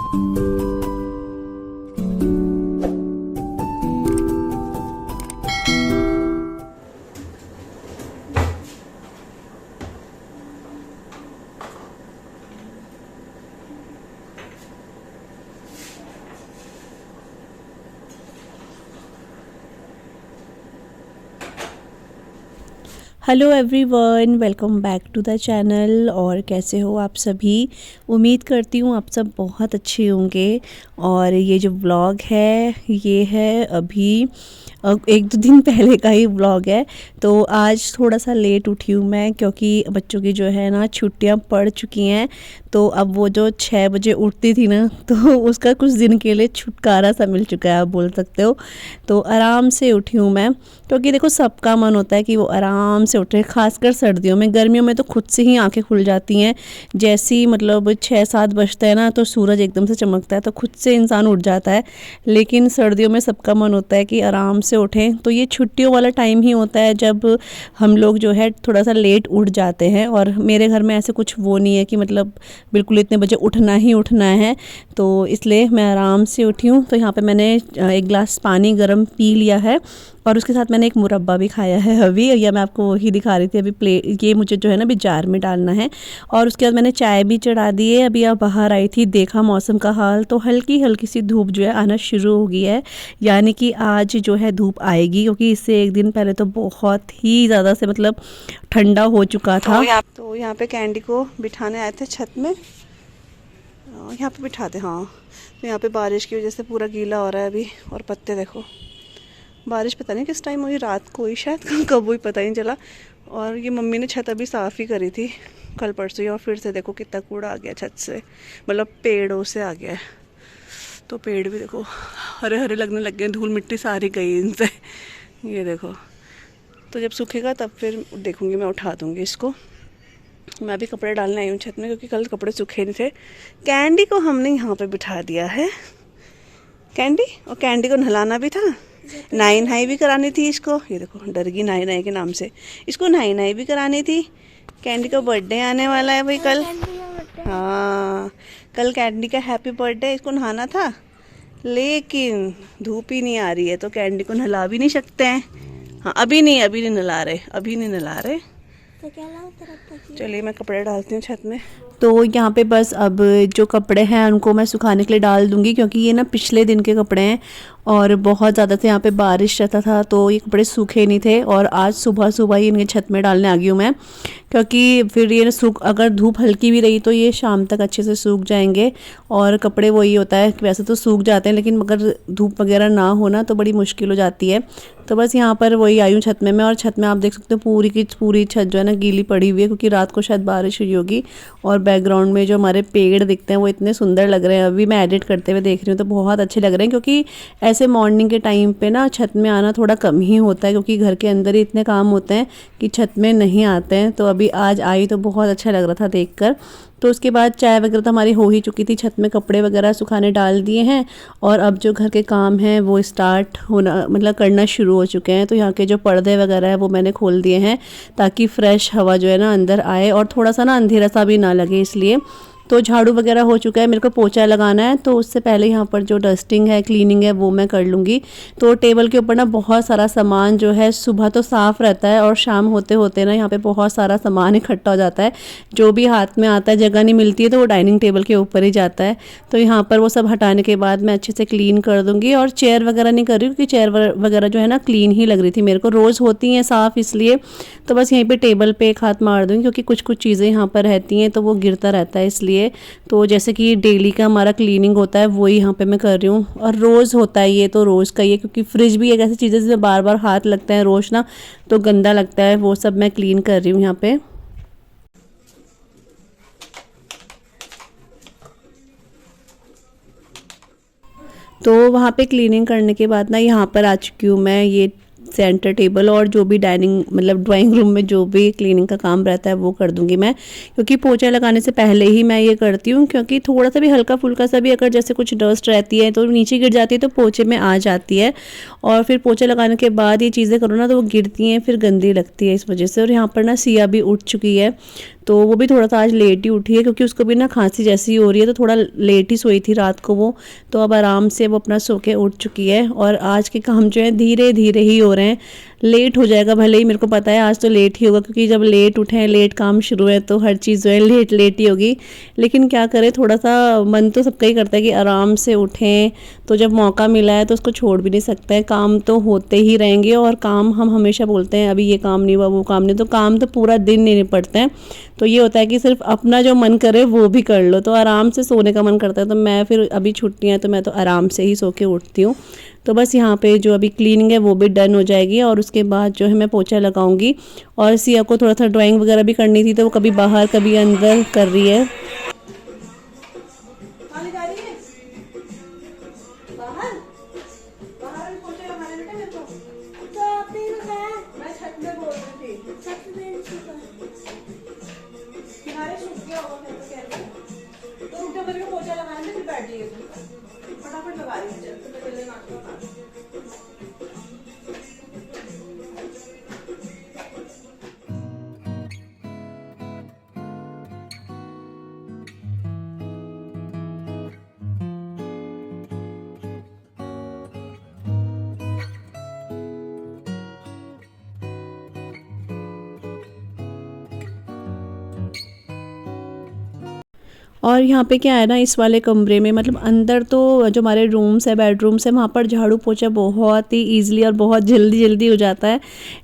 Hello everyone, welcome back to the channel. और कैसे हो आप सभी? उम्मीद करती हूँ आप सब बहुत अच्छे होंगे। और ये जो व्लॉग है ये है अभी 1-2 दिन पहले का ही व्लॉग है। तो आज थोड़ा सा लेट उठी हूँ मैं, क्योंकि बच्चों की जो है ना छुट्टियाँ पड़ चुकी हैं। तो अब वो जो 6 बजे उठती थी ना, तो उसका कुछ दिन के लिए छुटकारा सा मिल चुका है, आप बोल सकते हो। तो आराम से उठी हूँ मैं, क्योंकि देखो सबका मन होता है कि वो आराम से उठे, खासकर सर्दियों में। गर्मियों में तो खुद से ही आंखें खुल जाती हैं, जैसे ही मतलब 6-7 बजता है ना, तो सूरज एकदम से चमकता है तो खुद से इंसान उठ जाता है। लेकिन सर्दियों में सबका मन होता है कि आराम से उठें। तो ये छुट्टियों वाला टाइम ही होता है जब हम लोग जो है थोड़ा सा लेट उठ जाते हैं। और मेरे घर में ऐसे कुछ वो नहीं है कि मतलब बिल्कुल इतने बजे उठना ही उठना है, तो इसलिए मैं आराम से उठी हूँ। तो यहाँ पे मैंने 1 गिलास पानी गर्म पी लिया है, और उसके साथ मैंने एक मुरब्बा भी खाया है अभी। या मैं आपको वही दिखा रही थी अभी। प्लेट ये मुझे जो है ना अभी जार में डालना है। और उसके बाद मैंने चाय भी चढ़ा दी है। अभी आप बाहर आई थी, देखा मौसम का हाल, तो हल्की हल्की सी धूप जो है आना शुरू हो गई है। यानी कि आज जो है धूप आएगी, क्योंकि इससे 1 दिन पहले तो बहुत ही ज़्यादा से मतलब ठंडा हो चुका था। तो यहाँ पे कैंडी को बिठाने आए थे छत में, यहाँ पे बिठाते। हाँ, तो यहाँ पे बारिश की वजह से पूरा गीला हो रहा है अभी। और पत्ते देखो, बारिश पता नहीं किस टाइम हुई, रात को ही शायद, कब हुई पता ही नहीं चला। और ये मम्मी ने छत अभी साफ़ ही करी थी कल परसों ही, और फिर से देखो कितना कूड़ा आ गया छत से, मतलब पेड़ों से आ गया है। तो पेड़ भी देखो हरे हरे लगने लग गए, धूल मिट्टी सारी गई इनसे। ये देखो, तो जब सूखेगा तब फिर देखूँगी, मैं उठा दूँगी इसको। मैं भी कपड़े डालने आई हूँ छत में, क्योंकि कल कपड़े सूखे नहीं थे। कैंडी को हमने यहाँ पे बिठा दिया है, कैंडी, और कैंडी को नहलाना भी था, नाई नहाई भी करानी थी इसको। ये देखो डर गई नाई नहाई के नाम से, इसको नाई नहाई भी करानी थी। कैंडी का बर्थडे आने वाला है भाई कल। हाँ, कल कैंडी का हैप्पी बर्थडे, इसको नहाना था, लेकिन धूप ही नहीं आ रही है तो कैंडी को नहला भी नहीं सकते हैं। हाँ, अभी नहीं नहला रहे। तो चलिए मैं कपड़े डालती हूँ छत में। तो यहाँ पे बस अब जो कपड़े हैं उनको मैं सुखाने के लिए डाल दूँगी, क्योंकि ये ना पिछले दिन के कपड़े हैं और बहुत ज़्यादा से यहाँ पे बारिश रहता था, तो ये कपड़े सूखे नहीं थे। और आज सुबह सुबह ही इनके छत में डालने आ गई हूँ मैं, क्योंकि फिर ये सूख, अगर धूप हल्की भी रही तो ये शाम तक अच्छे से सूख जाएंगे। और कपड़े वही होता है कि वैसे तो सूख जाते हैं, लेकिन अगर धूप वगैरह ना हो ना तो बड़ी मुश्किल हो जाती है। तो बस यहाँ पर वही आई हूँ छत में मैं, और छत में आप देख सकते हो पूरी की पूरी छत जो है ना गीली पड़ी हुई है, क्योंकि रात को शायद बारिश हुई होगी। और बैकग्राउंड में जो हमारे पेड़ दिखते हैं वो इतने सुंदर लग रहे हैं, अभी मैं एडिट करते हुए देख रही हूँ तो बहुत अच्छे लग रहे हैं। क्योंकि ऐसे मॉर्निंग के टाइम पे ना छत में आना थोड़ा कम ही होता है, क्योंकि घर के अंदर ही इतने काम होते हैं कि छत में नहीं आते हैं। तो अभी आज आई तो बहुत अच्छा लग रहा था देखकर। तो उसके बाद चाय वगैरह तो हमारी हो ही चुकी थी, छत में कपड़े वगैरह सुखाने डाल दिए हैं, और अब जो घर के काम हैं वो स्टार्ट होना मतलब करना शुरू हो चुके हैं। तो यहाँ के जो पर्दे वगैरह हैं वो मैंने खोल दिए हैं, ताकि फ्रेश हवा जो है ना अंदर आए, और थोड़ा सा ना अंधेरा सा भी ना लगे, इसलिए। तो झाड़ू वगैरह हो चुका है, मेरे को पोछा लगाना है, तो उससे पहले यहाँ पर जो डस्टिंग है, क्लीनिंग है, वो मैं कर लूँगी। तो टेबल के ऊपर ना बहुत सारा सामान जो है, सुबह तो साफ़ रहता है और शाम होते होते ना यहाँ पे बहुत सारा सामान इकट्ठा हो जाता है। जो भी हाथ में आता है, जगह नहीं मिलती है तो वो डाइनिंग टेबल के ऊपर ही जाता है। तो यहाँ पर वो सब हटाने के बाद मैं अच्छे से क्लीन कर दूँगी। और चेयर वगैरह नहीं कर रही, क्योंकि चेयर वगैरह जो है ना क्लीन ही लग रही थी मेरे को, रोज़ होती हैं साफ़, इसलिए। तो बस यहीं पर टेबल पर एक हाथ मार दूँगी, क्योंकि कुछ कुछ चीज़ें यहाँ पर रहती हैं तो वो गिरता रहता है, इसलिए। तो जैसे कि डेली का हमारा क्लीनिंग होता है वही यहाँ पे मैं कर रही हूँ, और रोज़ होता है ये, तो रोज़ का ये, क्योंकि फ्रिज भी एक ऐसी चीज़ है जिसमें बार बार हाथ लगता है रोज़ ना, तो गंदा लगता है, वो सब मैं क्लीन कर रही हूँ यहाँ पे। तो वहाँ पे क्लीनिंग करने के बाद ना यहाँ पर आ चुकी हूँ मैं, ये सेंटर टेबल और जो भी डाइनिंग मतलब ड्राइंग रूम में जो भी क्लीनिंग का काम रहता है वो कर दूंगी मैं, क्योंकि पोछा लगाने से पहले ही मैं ये करती हूँ। क्योंकि थोड़ा सा भी हल्का फुल्का सा भी अगर जैसे कुछ डस्ट रहती है तो नीचे गिर जाती है, तो पोछे में आ जाती है, और फिर पोछा लगाने के बाद ये चीज़ें करो ना तो वो गिरती हैं, फिर गंदी लगती है इस वजह से। और यहाँ पर ना सिया भी उठ चुकी है, तो वो भी थोड़ा सा आज लेट ही उठी है क्योंकि उसको भी ना खांसी जैसी हो रही है, तो थोड़ा लेट ही सोई थी रात को वो। तो अब आराम से वो अपना सो के उठ चुकी है। और आज के काम जो है धीरे धीरे ही हो रहे हैं, लेट हो जाएगा भले ही, मेरे को पता है आज तो लेट ही होगा क्योंकि जब लेट उठे हैं, लेट काम शुरू है, तो हर चीज़ जो है लेट लेट ही होगी। लेकिन क्या करें, थोड़ा सा मन तो सबका ही करता है कि आराम से उठें, तो जब मौका मिला है तो उसको छोड़ भी नहीं सकते हैं। काम तो होते ही रहेंगे, और काम हम हमेशा बोलते हैं अभी ये काम नहीं हुआ, वो काम नहीं, तो काम तो पूरा दिन नहीं निपटते हैं। तो ये होता है कि सिर्फ अपना जो मन करे वो भी कर लो, तो आराम से सोने का मन करता है। तो मैं फिर अभी छुट्टियाँ हैं तो मैं तो आराम से ही सो के उठती हूँ। तो बस यहाँ पे जो अभी क्लीनिंग है वो भी डन हो जाएगी, और उसके बाद जो है मैं पोछा लगाऊंगी। और सिया को थोड़ा सा ड्राइंग वगैरह भी करनी थी, तो वो कभी बाहर कभी अंदर कर रही है। फटाफट लगा रही हूँ, तो मैं पहले नाश्ता बना दूँ। और यहाँ पे क्या है ना, इस वाले कमरे में मतलब अंदर तो जो हमारे रूम्स है, बेडरूम्स है, वहाँ पर झाड़ू पोछा बहुत ही ईजिली और बहुत जल्दी जल्दी हो जाता है।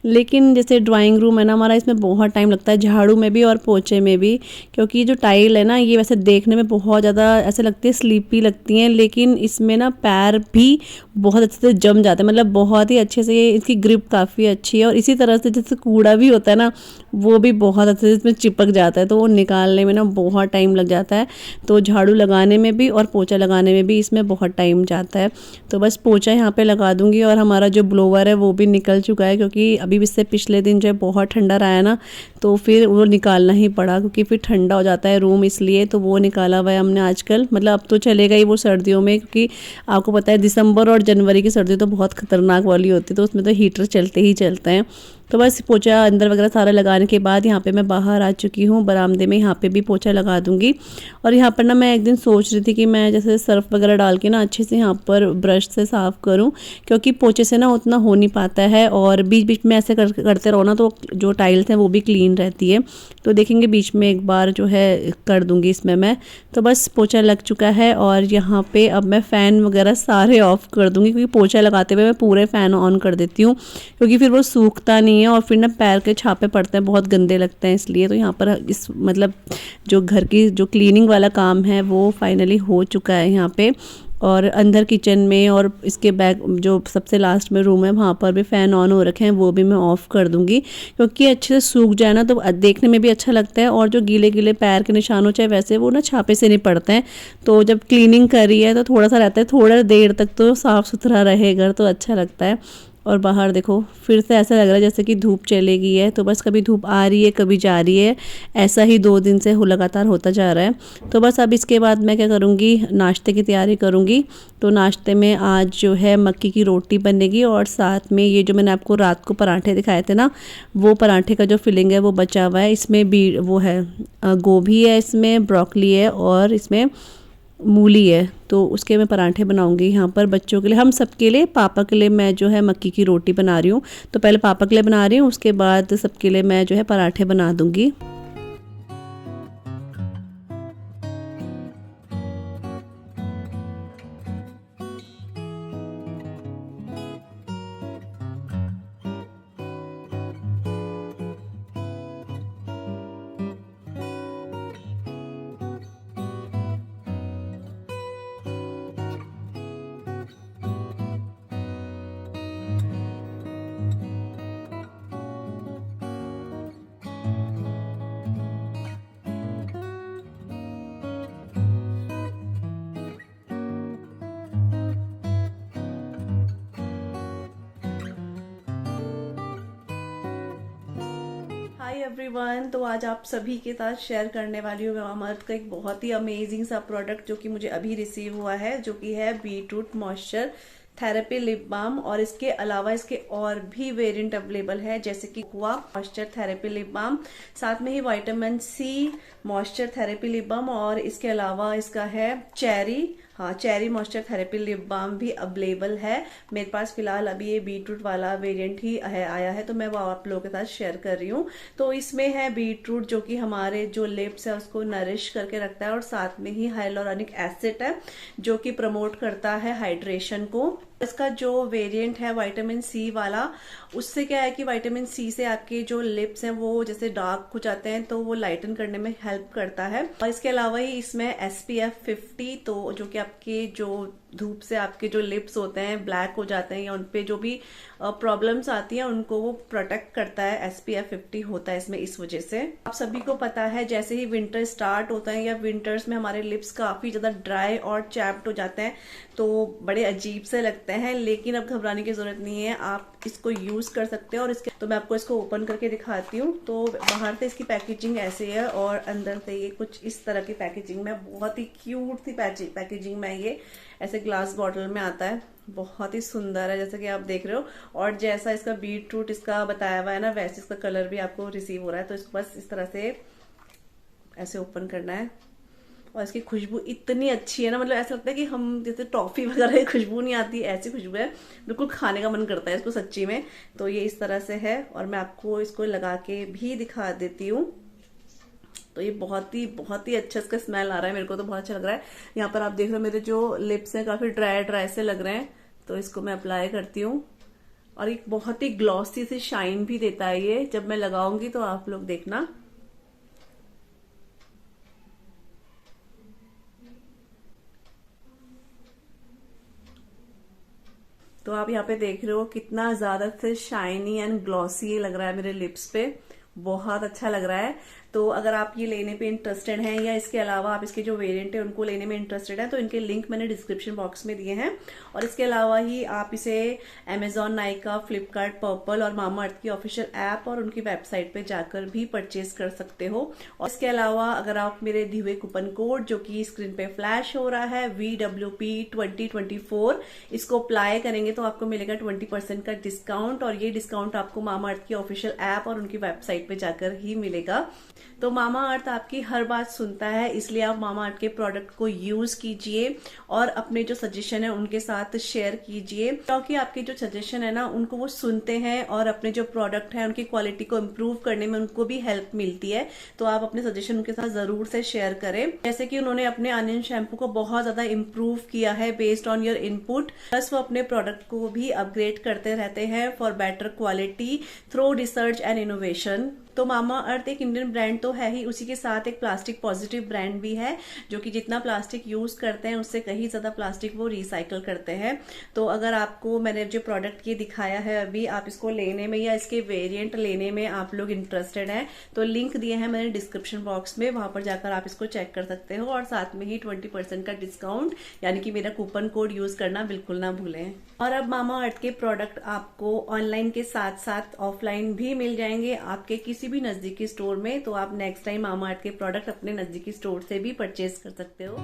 लेकिन जैसे ड्राइंग रूम है ना हमारा, इसमें बहुत टाइम लगता है झाड़ू में भी और पोछे में भी, क्योंकि जो टाइल है ना ये वैसे देखने में बहुत ज़्यादा ऐसे लगती है, स्लीपी लगती हैं, लेकिन इसमें ना पैर भी बहुत अच्छे से जम जाते हैं, मतलब बहुत ही अच्छे से इसकी ग्रिप काफ़ी अच्छी है। और इसी तरह से जैसे कूड़ा भी होता है ना, वो भी बहुत अच्छे से इसमें चिपक जाता है, तो वो निकालने में ना बहुत टाइम लग जाता है। तो झाड़ू लगाने में भी और पोछा लगाने में भी इसमें बहुत टाइम जाता है। तो बस पोछा यहाँ पे लगा दूंगी, और हमारा जो ब्लोवर है वो भी निकल चुका है, क्योंकि अभी इससे पिछले दिन जो है बहुत ठंडा रहा है ना, तो फिर वो निकालना ही पड़ा, क्योंकि फिर ठंडा हो जाता है रूम, इसलिए तो वो निकाला हुआ है हमने आजकल। मतलब अब तो चलेगा ही वो सर्दियों में, क्योंकि आपको पता है दिसंबर और जनवरी की सर्दी तो बहुत खतरनाक वाली होती है, तो उसमें तो हीटर चलते ही चलते हैं। तो बस पोछा अंदर वगैरह सारा लगाने के बाद यहाँ पे मैं बाहर आ चुकी हूँ बरामदे में, यहाँ पे भी पोछा लगा दूंगी। और यहाँ पर ना मैं एक दिन सोच रही थी कि मैं जैसे सर्फ वगैरह डाल के ना अच्छे से यहाँ पर ब्रश से साफ़ करूँ, क्योंकि पोछे से ना उतना हो नहीं पाता है, और बीच बीच में ऐसे करते रहो ना तो जो टाइल्स हैं वो भी क्लीन रहती है। तो देखेंगे बीच में एक बार जो है कर दूँगी इसमें मैं। तो बस पोछा लग चुका है, और यहाँ पे अब मैं फ़ैन वगैरह सारे ऑफ़ कर दूँगी, क्योंकि पोछा लगाते हुए मैं पूरे फ़ैन ऑन कर देती हूँ, क्योंकि फिर वो सूखता नहीं है और फिर ना पैर के छापे पड़ते हैं, बहुत गंदे लगते हैं इसलिए। तो यहाँ पर इस मतलब जो घर की जो क्लीनिंग वाला काम है वो फाइनली हो चुका है यहाँ पे। और अंदर किचन में और इसके बैक जो सबसे लास्ट में रूम है वहाँ पर भी फ़ैन ऑन हो रखे हैं, वो भी मैं ऑफ़ कर दूँगी, क्योंकि अच्छे से सूख जाए ना तो देखने में भी अच्छा लगता है, और जो गीले गीले पैर के निशान हो चाहे वैसे वो ना छापे से नहीं पड़ते हैं। तो जब क्लीनिंग कर रही है तो थोड़ा सा रहता है, थोड़ा देर तक तो साफ़ सुथरा रहे घर तो अच्छा लगता है। और बाहर देखो फिर से ऐसा लग रहा है जैसे कि धूप चलेगी है, तो बस कभी धूप आ रही है कभी जा रही है, ऐसा ही 2 दिन से लगातार होता जा रहा है। तो बस अब इसके बाद मैं क्या करूँगी, नाश्ते की तैयारी करूँगी। तो नाश्ते में आज जो है मक्की की रोटी बनेगी, और साथ में ये जो मैंने आपको रात को पराठे दिखाए थे ना, वो पराठे का जो फिलिंग है वो बचा हुआ है। इसमें भी वो है गोभी है, इसमें ब्रोकली है, और इसमें मूली है, तो उसके मैं पराठे बनाऊंगी यहाँ पर बच्चों के लिए, हम सबके लिए। पापा के लिए मैं जो है मक्की की रोटी बना रही हूँ, तो पहले पापा के लिए बना रही हूँ, उसके बाद सबके लिए मैं जो है पराठे बना दूँगी। हाय एवरीवन, तो आज आप सभी के साथ शेयर करने वाली हूँ मामाअर्थ का एक बहुत ही अमेजिंग सा प्रोडक्ट जो कि मुझे अभी रिसीव हुआ है, जो कि है beetroot moisture therapy lip balm, और इसके अलावा इसके और भी वेरिएंट अवेलेबल है, जैसे कि aqua moisture therapy lip balm, साथ में ही vitamin C moisture therapy lip balm, और इसके अलावा इसका है चेरी, हाँ cherry moisture therapy lip balm भी अवेलेबल है। मेरे पास फिलहाल अभी ये बीटरूट वाला वेरिएंट ही आया है, तो मैं वो आप लोगों के साथ शेयर कर रही हूँ। तो इसमें है बीटरूट जो कि हमारे जो लिप्स है उसको नरिश करके रखता है, और साथ में ही हाइलोरॉनिक एसिड है जो कि प्रमोट करता है हाइड्रेशन को। इसका जो वेरिएंट है विटामिन सी वाला, उससे क्या है कि विटामिन सी से आपके जो लिप्स हैं वो जैसे डार्क हो जाते हैं तो वो लाइटन करने में हेल्प करता है। और इसके अलावा ही इसमें SPF 50, तो जो कि आपके जो धूप से आपके जो लिप्स होते हैं ब्लैक हो जाते हैं या उनपे जो भी प्रॉब्लम्स आती हैं उनको वो प्रोटेक्ट करता है। SPF 50 होता है इसमें, इस वजह से। आप सभी को पता है जैसे ही विंटर स्टार्ट होता है या विंटर्स में हमारे लिप्स काफी ज्यादा ड्राई और चैप्ड हो जाते हैं, तो बड़े अजीब से लगते हैं, लेकिन अब घबराने की जरूरत नहीं है, आप इसको यूज कर सकते हैं। और इसके तो मैं आपको इसको ओपन करके दिखाती हूँ। तो बाहर से इसकी पैकेजिंग ऐसे है और अंदर से ये कुछ इस तरह की पैकेजिंग में, बहुत ही क्यूट सी पैकेजिंग में ये ऐसे ग्लास बॉटल में आता है, बहुत ही सुंदर है जैसा कि आप देख रहे हो। और जैसा इसका बीटरूट इसका बताया हुआ है ना, वैसे इसका कलर भी आपको रिसीव हो रहा है। तो इसको बस इस तरह से ऐसे ओपन करना है, और इसकी खुशबू इतनी अच्छी है ना, मतलब ऐसा लगता है कि हम जैसे टॉफी वगैरह की खुशबू नहीं आती, ऐसी खुशबू है, बिल्कुल खाने का मन करता है इसको सच्ची में। तो ये इस तरह से है, और मैं आपको इसको लगा के भी दिखा देती हूँ। तो ये बहुत ही अच्छा इसका स्मेल आ रहा है, मेरे को तो बहुत अच्छा लग रहा है। यहाँ पर आप देख रहे हो मेरे जो लिप्स हैं काफी ड्राई से लग रहे हैं, तो इसको मैं अप्लाई करती हूँ, और एक बहुत ही ग्लॉसी सी शाइन भी देता है ये जब मैं लगाऊंगी, तो आप लोग देखना। तो आप यहाँ पे देख रहे हो कितना ज्यादा से शाइनी एंड ग्लॉसी लग रहा है मेरे लिप्स पे, बहुत अच्छा लग रहा है। तो अगर आप ये लेने पे इंटरेस्टेड हैं या इसके अलावा आप इसके जो वेरिएंट है उनको लेने में इंटरेस्टेड है, तो इनके लिंक मैंने डिस्क्रिप्शन बॉक्स में दिए हैं। और इसके अलावा ही आप इसे Amazon, नाइका, फ्लिपकार्ट, पर्पल और मामा अर्थ की ऑफिशियल ऐप और उनकी वेबसाइट पे जाकर भी परचेज कर सकते हो। और इसके अलावा अगर आप मेरे दिए हुए कूपन कोड जो कि स्क्रीन पे फ्लैश हो रहा है VWP 2024, इसको अप्लाई करेंगे तो आपको मिलेगा 20% का डिस्काउंट, और ये डिस्काउंट आपको मामा अर्थ की ऑफिशियल ऐप और उनकी वेबसाइट पे जाकर ही मिलेगा। तो मामा अर्थ आपकी हर बात सुनता है, इसलिए आप मामा अर्थ के प्रोडक्ट को यूज कीजिए और अपने जो सजेशन है उनके साथ शेयर कीजिए, क्योंकि आपके जो सजेशन है ना उनको वो सुनते हैं और अपने जो प्रोडक्ट है उनकी क्वालिटी को इम्प्रूव करने में उनको भी हेल्प मिलती है। तो आप अपने सजेशन उनके साथ जरूर से शेयर करें। जैसे कि उन्होंने अपने अनियन शैम्पू को बहुत ज्यादा इम्प्रूव किया है based on your input, plus वो अपने प्रोडक्ट को भी अपग्रेड करते रहते हैं for better quality through research and innovation. तो मामा अर्थ एक इंडियन ब्रांड तो है ही, उसी के साथ एक प्लास्टिक पॉजिटिव ब्रांड भी है, जो कि जितना प्लास्टिक यूज करते हैं उससे कहीं ज्यादा प्लास्टिक वो रिसाइकल करते हैं। तो अगर आपको मैंने जो प्रोडक्ट ये दिखाया है अभी, आप इसको लेने में या इसके वेरिएंट लेने में आप लोग इंटरेस्टेड हैं, तो लिंक दिए हैं मैंने डिस्क्रिप्शन बॉक्स में, वहां पर जाकर आप इसको चेक कर सकते हो। और साथ में ही 20% का डिस्काउंट यानी कि मेरा कूपन कोड यूज करना बिल्कुल ना भूलें। और अब मामा अर्थ के प्रोडक्ट आपको ऑनलाइन के साथ साथ ऑफलाइन भी मिल जाएंगे आपके किसी भी नजदीकी स्टोर में। तो आप नेक्स्ट टाइम मामा अर्थ के प्रोडक्ट अपने नजदीकी स्टोर से भी परचेज कर सकते हो।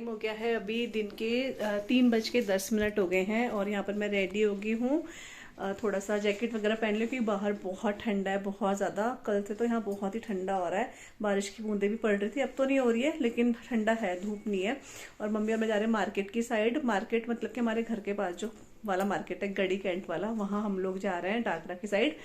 हो गया है अभी दिन के 3:10 हो गए हैं, और यहाँ पर मैं रेडी हो गई हूँ। थोड़ा सा जैकेट वगैरह पहन लिया क्योंकि बाहर बहुत ठंडा है, बहुत ज़्यादा। कल से तो यहाँ बहुत ही ठंडा हो रहा है, बारिश की बूंदें भी पड़ रही थी, अब तो नहीं हो रही है लेकिन ठंडा है, धूप नहीं है। और मम्मी और मैं जा रहे हैं मार्केट की साइड। मार्केट मतलब कि हमारे घर के पास जो वाला मार्केट है, गड़ी कैंट वाला, वहाँ हम लोग जा रहे हैं डागरा की साइड।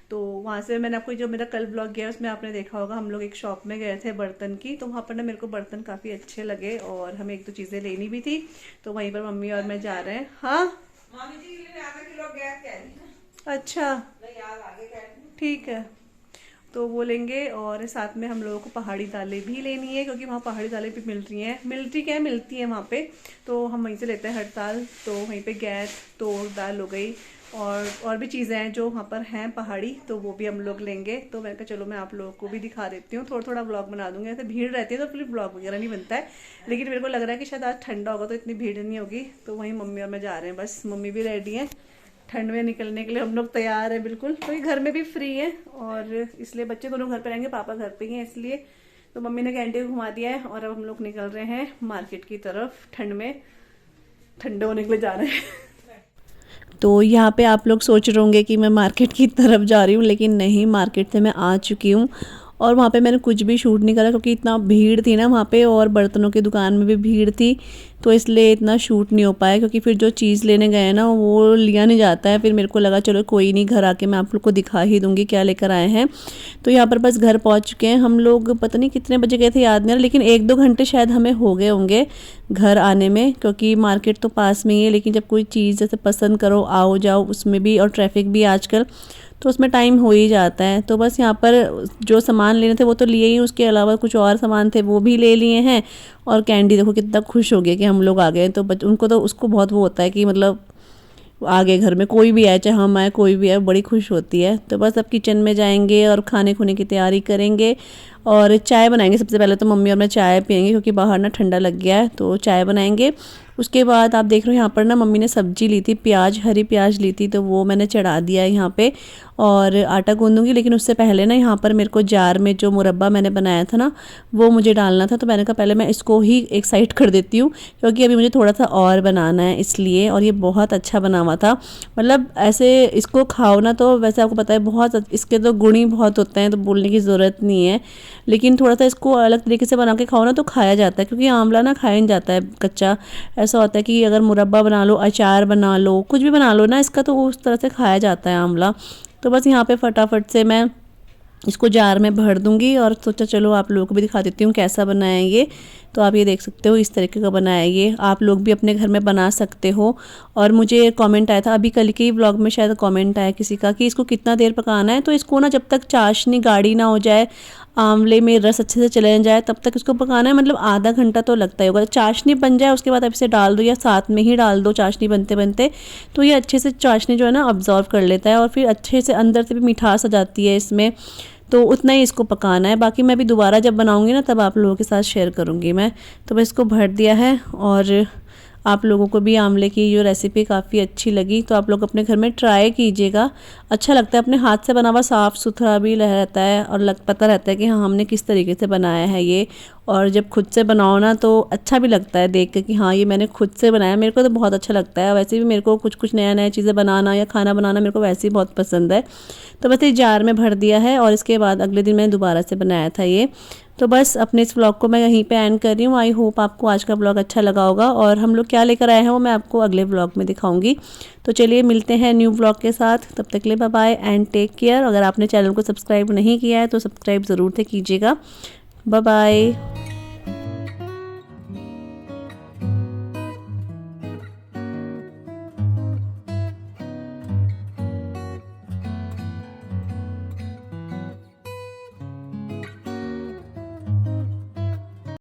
तो वहाँ से मैंने आपको जो मेरा कल ब्लॉग गया उसमें आपने देखा होगा, हम लोग एक शॉप में गए थे बर्तन की, तो वहाँ पर ना मेरे को बर्तन काफ़ी अच्छे लगे और हमें एक दो चीज़ें लेनी भी थी, तो वहीं पर मम्मी और मैं जा रहे हैं। हाँ मामी जी के लिए आधा किलो गैस कह रही है। अच्छा नहीं यार आगे कह रही ठीक है। तो वो लेंगे। और साथ में हम लोगों को पहाड़ी दालें भी लेनी है, क्योंकि वहाँ पहाड़ी दालें भी मिल रही हैं, मिलती हैं वहाँ पे। तो हम वहीं से लेते हैं हर साल। तो वहीं पे गैस, तोड़ दाल हो गई और भी चीज़ें हैं जो वहाँ पर हैं पहाड़ी, तो वो भी हम लोग लेंगे। तो मैंने कहा चलो मैं आप लोगों को भी दिखा देती हूँ, थोड़ा थोड़ा ब्लॉग बना दूँगी। ऐसे भीड़ रहती है तो फिर ब्लॉग वगैरह नहीं बनता है, लेकिन मेरे को लग रहा है कि शायद आज ठंडा होगा तो इतनी भीड़ नहीं होगी। तो वहीं मम्मी और मैं जा रहे हैं, बस मम्मी भी रेडी हैं, ठंड में निकलने के लिए हम लोग तैयार हैं बिल्कुल। तो ये घर में भी फ्री है और इसलिए बच्चे दोनों घर पे रहेंगे, पापा घर पे ही हैं इसलिए। तो मम्मी ने कैंटी को घुमा दिया है और अब हम लोग निकल रहे हैं मार्केट की तरफ, ठंड में ठंडे होने के लिए जा रहे हैं। तो यहाँ पे आप लोग सोच रहे होंगे कि मैं मार्केट की तरफ जा रही हूँ, लेकिन नहीं, मार्केट से मैं आ चुकी हूँ। और वहाँ पे मैंने कुछ भी शूट नहीं करा क्योंकि इतना भीड़ थी ना वहाँ पे, और बर्तनों की दुकान में भी भीड़ थी, तो इसलिए इतना शूट नहीं हो पाया। क्योंकि फिर जो चीज़ लेने गए ना वो लिया नहीं जाता है। फिर मेरे को लगा चलो कोई नहीं, घर आके मैं आप लोग को दिखा ही दूँगी क्या लेकर आए हैं। तो यहाँ पर बस घर पहुँच चुके हैं हम लोग। पता नहीं कितने बजे गए थे याद नहीं, लेकिन 1-2 घंटे शायद हमें हो गए होंगे घर आने में, क्योंकि मार्केट तो पास में ही है, लेकिन जब कोई चीज़ जैसे पसंद करो आओ जाओ उसमें भी, और ट्रैफिक भी आजकल, तो उसमें टाइम हो ही जाता है। तो बस यहाँ पर जो सामान लेने थे वो तो लिए ही, उसके अलावा कुछ और सामान थे वो भी ले लिए हैं। और कैंडी देखो कितना खुश हो गया कि हम लोग आ गए। तो उनको तो उसको बहुत वो होता है कि मतलब आ गए घर में, कोई भी आए, चाहे हम आए कोई भी आए, बड़ी खुश होती है। तो बस अब किचन में जाएंगे और खाने खुने की तैयारी करेंगे और चाय बनाएंगे। सबसे पहले तो मम्मी और मैं चाय पियेंगे क्योंकि बाहर ना ठंडा लग गया है, तो चाय बनाएंगे। उसके बाद आप देख रहे हो यहाँ पर ना मम्मी ने सब्जी ली थी, प्याज, हरी प्याज ली थी, तो वो मैंने चढ़ा दिया है यहाँ पे और आटा गूंदूंगी। लेकिन उससे पहले ना यहाँ पर मेरे को जार में जो मुरब्बा मैंने बनाया था ना वो मुझे डालना था, तो मैंने कहा पहले मैं इसको ही एक साइड कर देती हूँ क्योंकि अभी मुझे थोड़ा सा और बनाना है इसलिए। और ये बहुत अच्छा बना हुआ था, मतलब ऐसे इसको खाओ ना तो वैसे आपको पता है बहुत इसके तो गुण ही बहुत होते हैं, तो बोलने की ज़रूरत नहीं है। लेकिन थोड़ा सा इसको अलग तरीके से बना के खाओ ना तो खाया जाता है, क्योंकि आंवला ना खाया नहीं जाता है कच्चा। ऐसा होता है कि अगर मुरब्बा बना लो, अचार बना लो, कुछ भी बना लो ना इसका, तो उस तरह से खाया जाता है आंवला। तो बस यहाँ पे फटाफट से मैं इसको जार में भर दूंगी और सोचा चलो आप लोगों को भी दिखा देती हूँ कैसा बना है ये। तो आप ये देख सकते हो इस तरीके का बना है ये, आप लोग भी अपने घर में बना सकते हो। और मुझे कमेंट आया था अभी कल के ही व्लॉग में, शायद कमेंट आया किसी का कि इसको कितना देर पकाना है। तो इसको ना जब तक चाशनी गाढ़ी ना हो जाए, आंवले में रस अच्छे से चले जाए, तब तक इसको पकाना है। मतलब आधा घंटा तो लगता ही होगा। चाशनी बन जाए उसके बाद आप इसे डाल दो या साथ में ही डाल दो चाशनी बनते बनते, तो ये अच्छे से चाशनी जो है ना अब्जॉर्व कर लेता है और फिर अच्छे से अंदर से भी मिठास आ जाती है इसमें। तो उतना ही इसको पकाना है, बाकी मैं भी दोबारा जब बनाऊंगी ना तब आप लोगों के साथ शेयर करूंगी मैं। तो मैं इसको भर दिया है और आप लोगों को भी आंवले की जो रेसिपी काफ़ी अच्छी लगी तो आप लोग अपने घर में ट्राई कीजिएगा। अच्छा लगता है, अपने हाथ से बना हुआ साफ़ सुथरा भी रहता है और पता रहता है कि हाँ हमने किस तरीके से बनाया है ये। और जब खुद से बनाओ ना तो अच्छा भी लगता है देख के कि हाँ ये मैंने खुद से बनाया। मेरे को तो बहुत अच्छा लगता है, वैसे भी मेरे को कुछ कुछ नया नया चीज़ें बनाना या खाना बनाना मेरे को वैसे ही बहुत पसंद है। तो बस ये जार में भर दिया है और इसके बाद अगले दिन मैंने दोबारा से बनाया था ये। तो बस अपने इस व्लॉग को मैं यहीं पे एंड कर रही हूँ। आई होप आपको आज का व्लॉग अच्छा लगा होगा और हम लोग क्या लेकर आए हैं वो मैं आपको अगले व्लॉग में दिखाऊंगी। तो चलिए मिलते हैं न्यू व्लॉग के साथ, तब तक के लिए bye bye and take care. अगर आपने चैनल को सब्सक्राइब नहीं किया है तो सब्सक्राइब ज़रूर से कीजिएगा। Bye bye.